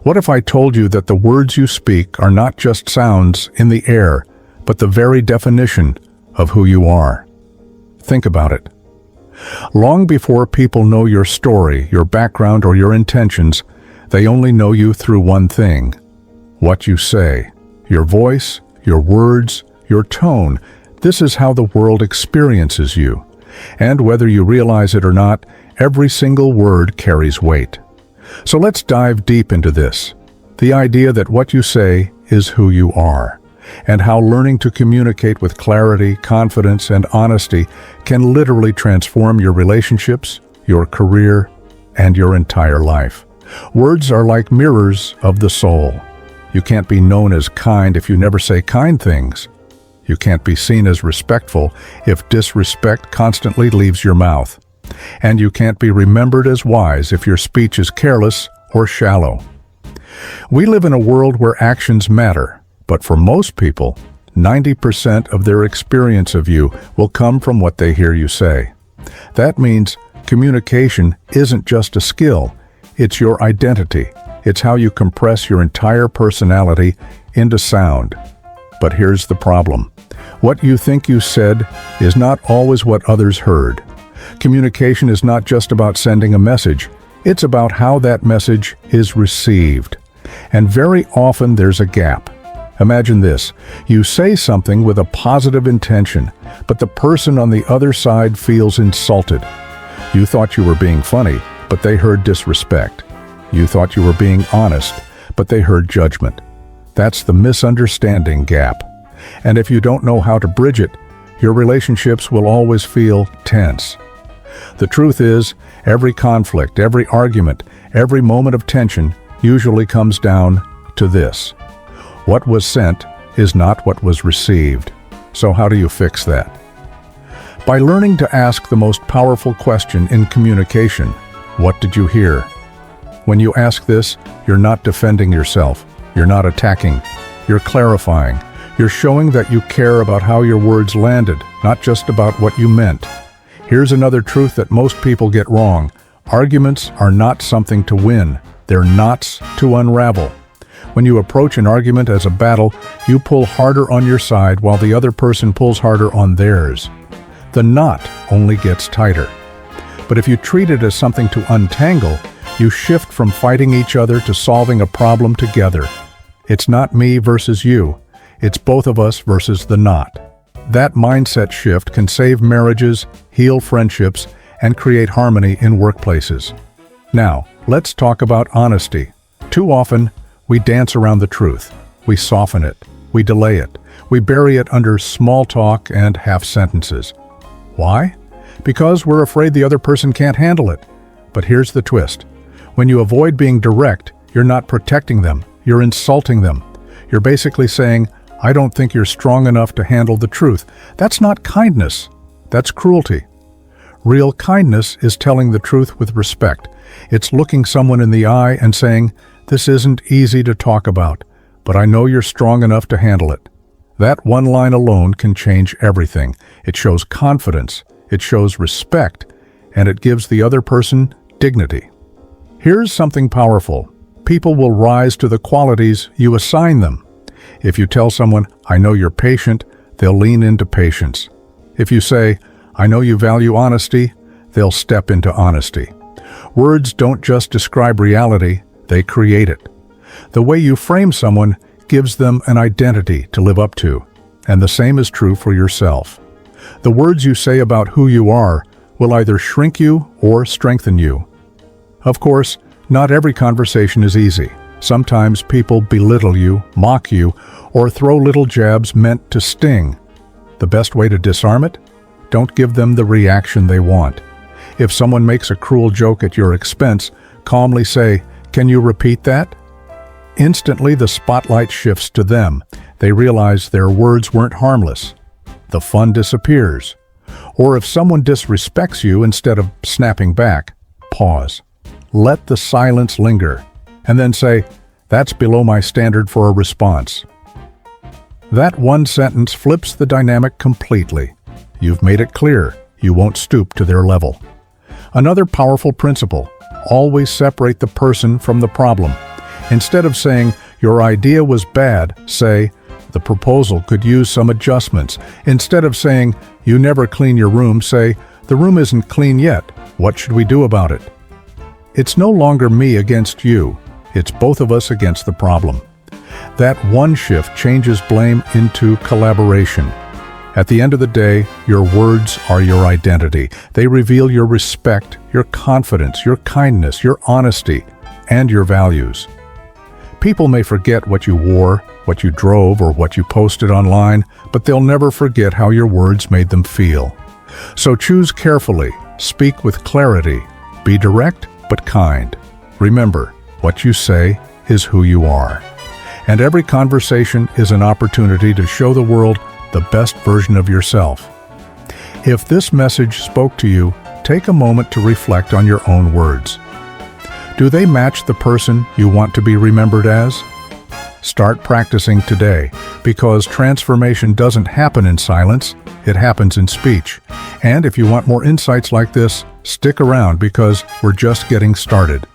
What if I told you that the words you speak are not just sounds in the air, but the very definition of who you are? Think about it. Long before people know your story, your background, or your intentions, they only know you through one thing: what you say. Your voice, your words, your tone. This is how the world experiences you. And whether you realize it or not, every single word carries weight. So let's dive deep into this. The idea that what you say is who you are, and how learning to communicate with clarity, confidence, and honesty can literally transform your relationships, your career, and your entire life. Words are like mirrors of the soul. You can't be known as kind if you never say kind things. You can't be seen as respectful if disrespect constantly leaves your mouth. And you can't be remembered as wise if your speech is careless or shallow. We live in a world where actions matter, but for most people, 90% of their experience of you will come from what they hear you say. That means communication isn't just a skill, it's your identity. It's how you compress your entire personality into sound. But here's the problem. What you think you said is not always what others heard. Communication is not just about sending a message, it's about how that message is received. And very often there's a gap. Imagine this: you say something with a positive intention, but the person on the other side feels insulted. You thought you were being funny, but they heard disrespect. You thought you were being honest, but they heard judgment. That's the misunderstanding gap. And if you don't know how to bridge it, your relationships will always feel tense. The truth is, every conflict, every argument, every moment of tension usually comes down to this: what was sent is not what was received. So how do you fix that? By learning to ask the most powerful question in communication: what did you hear? When you ask this, you're not defending yourself. You're not attacking. You're clarifying. You're showing that you care about how your words landed, not just about what you meant. Here's another truth that most people get wrong. Arguments are not something to win. They're knots to unravel. When you approach an argument as a battle, you pull harder on your side while the other person pulls harder on theirs. The knot only gets tighter. But if you treat it as something to untangle, you shift from fighting each other to solving a problem together. It's not me versus you. It's both of us versus the knot. That mindset shift can save marriages, heal friendships, and create harmony in workplaces. Now, let's talk about honesty. Too often, we dance around the truth. We soften it. We delay it. We bury it under small talk and half sentences. Why? Because we're afraid the other person can't handle it. But here's the twist. When you avoid being direct, you're not protecting them. You're insulting them. You're basically saying, "I don't think you're strong enough to handle the truth." That's not kindness. That's cruelty. Real kindness is telling the truth with respect. It's looking someone in the eye and saying, "This isn't easy to talk about, but I know you're strong enough to handle it." That one line alone can change everything. It shows confidence, it shows respect, and it gives the other person dignity. Here's something powerful. People will rise to the qualities you assign them. If you tell someone, "I know you're patient," they'll lean into patience. If you say, "I know you value honesty," they'll step into honesty. Words don't just describe reality, they create it. The way you frame someone gives them an identity to live up to, and the same is true for yourself. The words you say about who you are will either shrink you or strengthen you. Of course, not every conversation is easy. Sometimes people belittle you, mock you, or throw little jabs meant to sting. The best way to disarm it? Don't give them the reaction they want. If someone makes a cruel joke at your expense, calmly say, "Can you repeat that?" Instantly, the spotlight shifts to them. They realize their words weren't harmless. The fun disappears. Or if someone disrespects you, instead of snapping back, pause. Let the silence linger, and then say, "That's below my standard for a response." That one sentence flips the dynamic completely. You've made it clear you won't stoop to their level. Another powerful principle: always separate the person from the problem. Instead of saying, "Your idea was bad," say, "The proposal could use some adjustments." Instead of saying, "You never clean your room," say, "The room isn't clean yet. What should we do about it?" It's no longer me against you. It's both of us against the problem. That one shift changes blame into collaboration. At the end of the day, your words are your identity. They reveal your respect, your confidence, your kindness, your honesty, and your values. People may forget what you wore, what you drove, or what you posted online, but they'll never forget how your words made them feel. So choose carefully, speak with clarity, be direct but kind. Remember, what you say is who you are. And every conversation is an opportunity to show the world the best version of yourself. If this message spoke to you, take a moment to reflect on your own words. Do they match the person you want to be remembered as? Start practicing today, because transformation doesn't happen in silence, it happens in speech. And if you want more insights like this, stick around because we're just getting started.